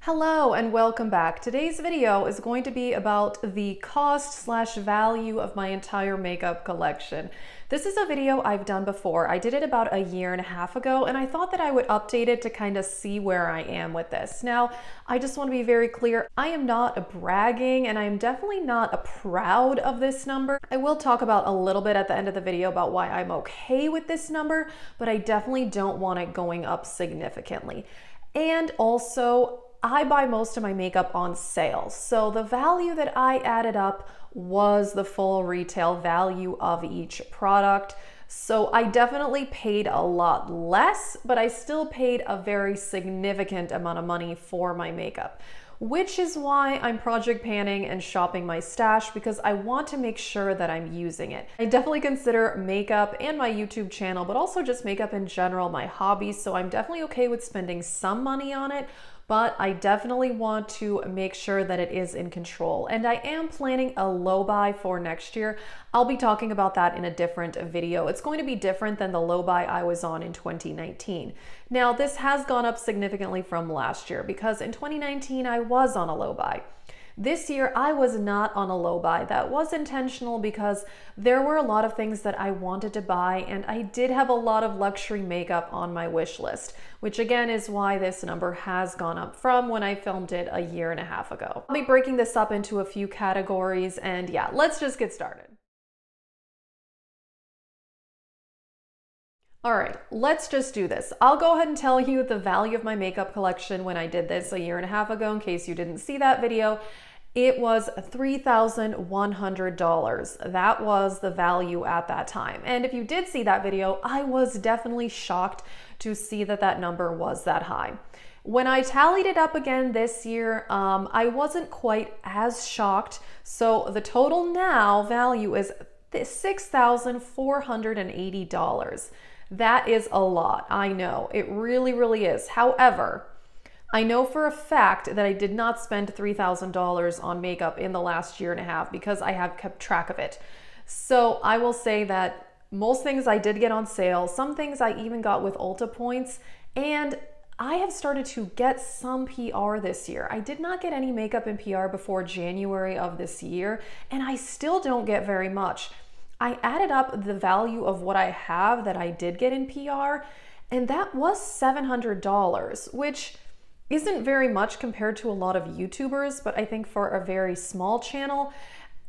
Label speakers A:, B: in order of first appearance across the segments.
A: Hello and welcome back. Today's video is going to be about the cost/value of my entire makeup collection. This is a video I've done before. I did it about a year and a half ago, and I thought that I would update it to kind of see where I am with this. Now, I just want to be very clear. I am not bragging, and I am definitely not proud of this number. I will talk about a little bit at the end of the video about why I'm okay with this number, but I definitely don't want it going up significantly. And also, I buy most of my makeup on sale, so the value that I added up was the full retail value of each product. So I definitely paid a lot less, but I still paid a very significant amount of money for my makeup, which is why I'm project panning and shopping my stash, because I want to make sure that I'm using it. I definitely consider makeup and my YouTube channel, but also just makeup in general, my hobby, so I'm definitely okay with spending some money on it, but I definitely want to make sure that it is in control. And I am planning a low buy for next year. I'll be talking about that in a different video. It's going to be different than the low buy I was on in 2019. Now, this has gone up significantly from last year because in 2019 I was on a low buy. This year, I was not on a low buy. That was intentional because there were a lot of things that I wanted to buy, and I did have a lot of luxury makeup on my wish list, which again is why this number has gone up from when I filmed it a year and a half ago. I'll be breaking this up into a few categories, and yeah, let's just get started. All right, let's just do this. I'll go ahead and tell you the value of my makeup collection when I did this a year and a half ago, in case you didn't see that video. It was $3,100. That was the value at that time. And if you did see that video, I was definitely shocked to see that that number was that high. When I tallied it up again this year, I wasn't quite as shocked. So the total now value is $6,480. That is a lot. I know, it really, really is. However, I know for a fact that I did not spend $3,000 on makeup in the last year and a half because I have kept track of it. So I will say that most things I did get on sale, some things I even got with Ulta points, and I have started to get some PR this year. I did not get any makeup in PR before January of this year, and I still don't get very much. I added up the value of what I have that I did get in PR, and that was $700, which isn't very much compared to a lot of YouTubers, but I think for a very small channel,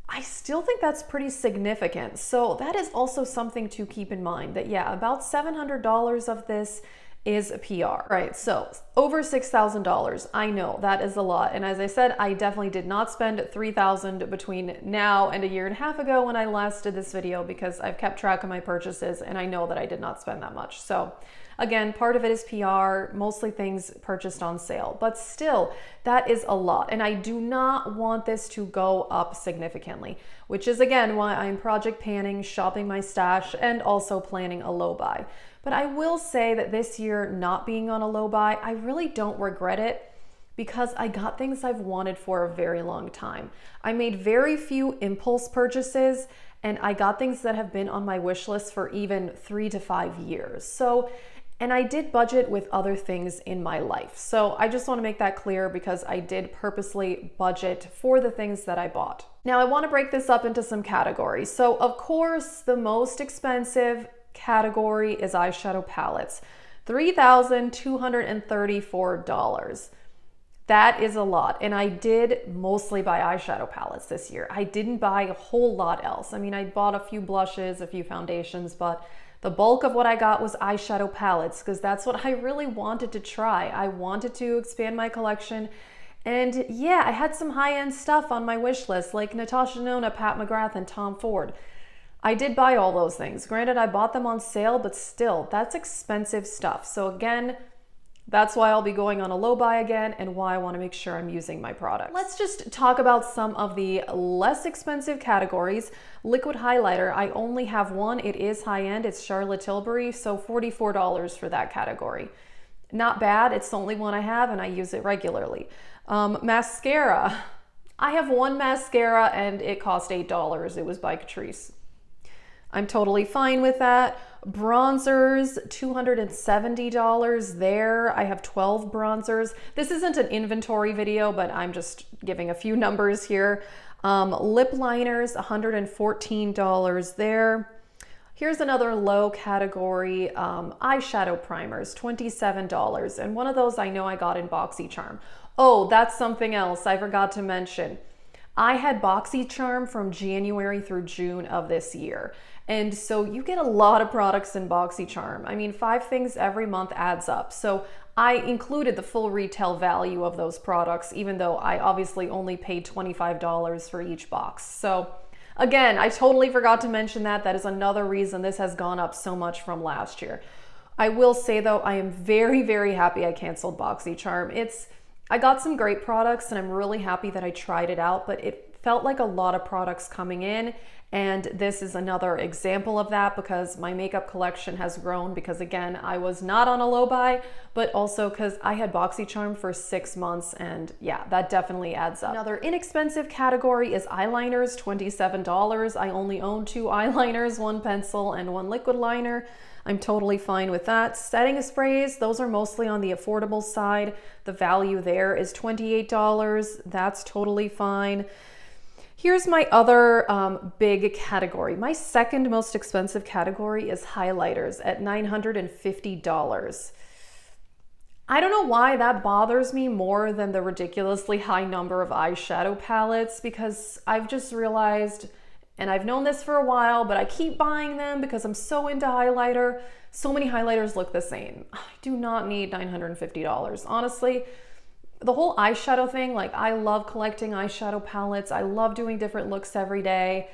A: I still think that's pretty significant. So that is also something to keep in mind, that yeah, about $700 of this is PR. Right, so over $6,000. I know that is a lot. And as I said, I definitely did not spend $3,000 between now and a year and a half ago when I last did this video, because I've kept track of my purchases and I know that I did not spend that much. So again, part of it is PR, mostly things purchased on sale, but still, that is a lot. And I do not want this to go up significantly, which is again why I'm project panning, shopping my stash, and also planning a low buy. But I will say that this year not being on a low buy, I really don't regret it because I got things I've wanted for a very long time. I made very few impulse purchases, and I got things that have been on my wish list for even 3 to 5 years. So, and I did budget with other things in my life. So I just want to make that clear because I did purposely budget for the things that I bought. Now I want to break this up into some categories. So of course, the most expensive category is eyeshadow palettes, $3,234. That is a lot. And I did mostly buy eyeshadow palettes this year. I didn't buy a whole lot else. I mean, I bought a few blushes, a few foundations, but the bulk of what I got was eyeshadow palettes because that's what I really wanted to try. I wanted to expand my collection. And yeah, I had some high-end stuff on my wish list like Natasha Denona, Pat McGrath, and Tom Ford. I did buy all those things. Granted, I bought them on sale, but still, that's expensive stuff. So again, that's why I'll be going on a low buy again and why I want to make sure I'm using my products. Let's just talk about some of the less expensive categories. Liquid highlighter, I only have one. It is high-end. It's Charlotte Tilbury, so $44 for that category. Not bad. It's the only one I have and I use it regularly. Mascara. I have one mascara and it cost $8. It was by Catrice. I'm totally fine with that. Bronzers, $270 there. I have 12 bronzers. This isn't an inventory video, but I'm just giving a few numbers here. Lip liners, $114 there. Here's another low category, eyeshadow primers, $27. And one of those I know I got in BoxyCharm. Oh, that's something else I forgot to mention. I had BoxyCharm from January through June of this year. And so you get a lot of products in BoxyCharm. I mean, 5 things every month adds up. So I included the full retail value of those products, even though I obviously only paid $25 for each box. So again, I totally forgot to mention that. That is another reason this has gone up so much from last year. I will say though, I am very, very happy I canceled BoxyCharm. I got some great products and I'm really happy that I tried it out, but it felt like a lot of products coming in. And this is another example of that because my makeup collection has grown because again, I was not on a low buy, but also because I had BoxyCharm for 6 months and yeah, that definitely adds up. Another inexpensive category is eyeliners, $27. I only own 2 eyeliners, 1 pencil and 1 liquid liner. I'm totally fine with that. Setting sprays, those are mostly on the affordable side. The value there is $28. That's totally fine. Here's my other big category. My second most expensive category is highlighters at $950. I don't know why that bothers me more than the ridiculously high number of eyeshadow palettes because I've just realized, and I've known this for a while, but I keep buying them because I'm so into highlighter. So many highlighters look the same. I do not need $950. Honestly, the whole eyeshadow thing, like I love collecting eyeshadow palettes. I love doing different looks every day.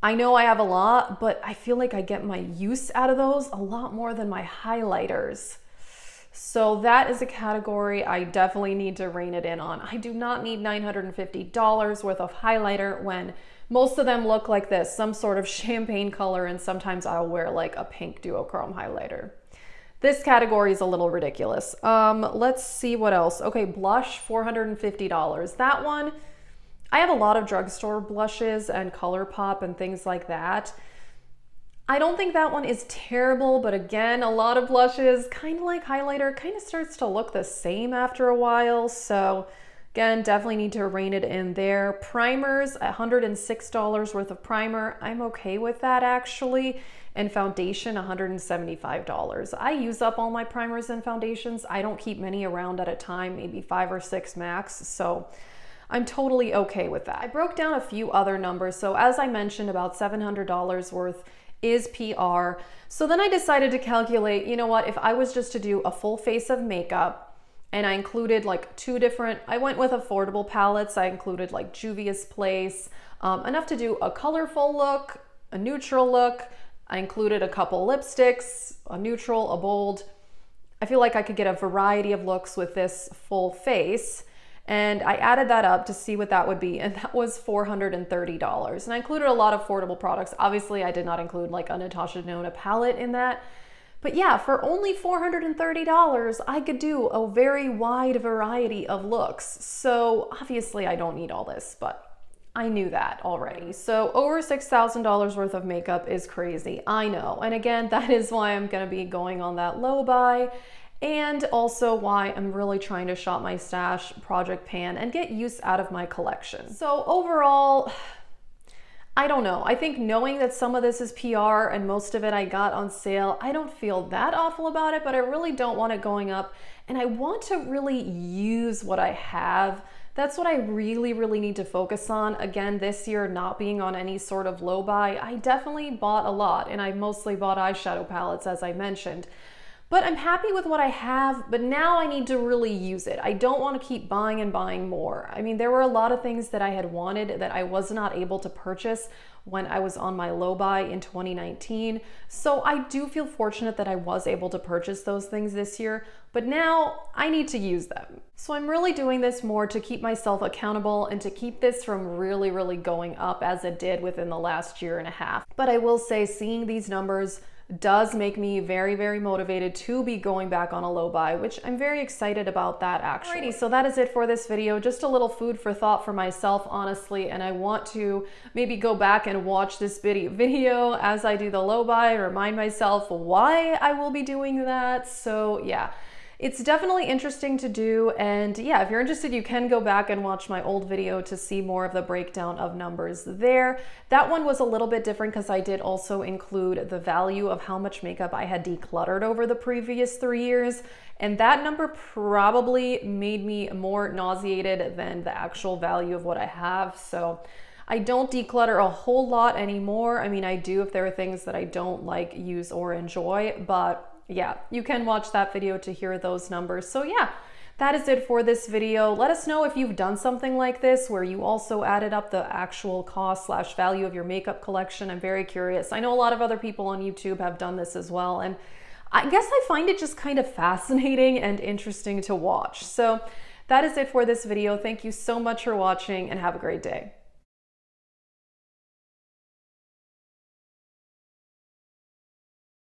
A: I know I have a lot, but I feel like I get my use out of those a lot more than my highlighters. So that is a category I definitely need to rein it in on. I do not need $950 worth of highlighter when most of them look like this, some sort of champagne color, and sometimes I'll wear like a pink duochrome highlighter. This category is a little ridiculous. Let's see what else. Okay, blush, $450. That one, I have a lot of drugstore blushes and ColourPop and things like that. I don't think that one is terrible, but again, a lot of blushes, kind of like highlighter, kind of starts to look the same after a while. So again, definitely need to rein it in there. Primers, $106 worth of primer. I'm okay with that actually. And foundation, $175. I use up all my primers and foundations. I don't keep many around at a time, maybe 5 or 6 max. So I'm totally okay with that. I broke down a few other numbers. So as I mentioned, about $700 worth is PR. So then I decided to calculate, you know what, if I was just to do a full face of makeup and I included like 2 different, I went with affordable palettes. I included like Juvia's Place, enough to do a colorful look, a neutral look. I included a couple lipsticks, a neutral, a bold. I feel like I could get a variety of looks with this full face. And I added that up to see what that would be, and that was $430. And I included a lot of affordable products. Obviously, I did not include like a Natasha Denona palette in that. But yeah, for only $430, I could do a very wide variety of looks. So obviously, I don't need all this, but I knew that already. So over $6,000 worth of makeup is crazy, I know. And again, that is why I'm gonna be going on that low buy, and also why I'm really trying to shop my stash, project pan, and get use out of my collection. So overall, I don't know. I think knowing that some of this is PR and most of it I got on sale, I don't feel that awful about it, but I really don't want it going up. And I want to really use what I have. That's what I really, really need to focus on. Again, this year, not being on any sort of low buy, I definitely bought a lot, and I mostly bought eyeshadow palettes, as I mentioned. But I'm happy with what I have, but now I need to really use it. I don't want to keep buying and buying more. I mean, there were a lot of things that I had wanted that I was not able to purchase when I was on my low buy in 2019. So I do feel fortunate that I was able to purchase those things this year, but now I need to use them. So I'm really doing this more to keep myself accountable and to keep this from really, really going up as it did within the last year and a half. But I will say, seeing these numbers does make me very, very motivated to be going back on a low buy, which I'm very excited about that actually. Alrighty, so that is it for this video. Just a little food for thought for myself, honestly, and I want to maybe go back and watch this video as I do the low buy, remind myself why I will be doing that. So yeah. It's definitely interesting to do, and yeah, if you're interested, you can go back and watch my old video to see more of the breakdown of numbers there. That one was a little bit different because I did also include the value of how much makeup I had decluttered over the previous 3 years, and that number probably made me more nauseated than the actual value of what I have. So I don't declutter a whole lot anymore. I mean, I do if there are things that I don't like, use, or enjoy, but yeah, you can watch that video to hear those numbers. So yeah, that is it for this video. Let us know if you've done something like this where you also added up the actual cost / value of your makeup collection. I'm very curious. I know a lot of other people on YouTube have done this as well, and I guess I find it just kind of fascinating and interesting to watch. So that is it for this video. Thank you so much for watching and have a great day.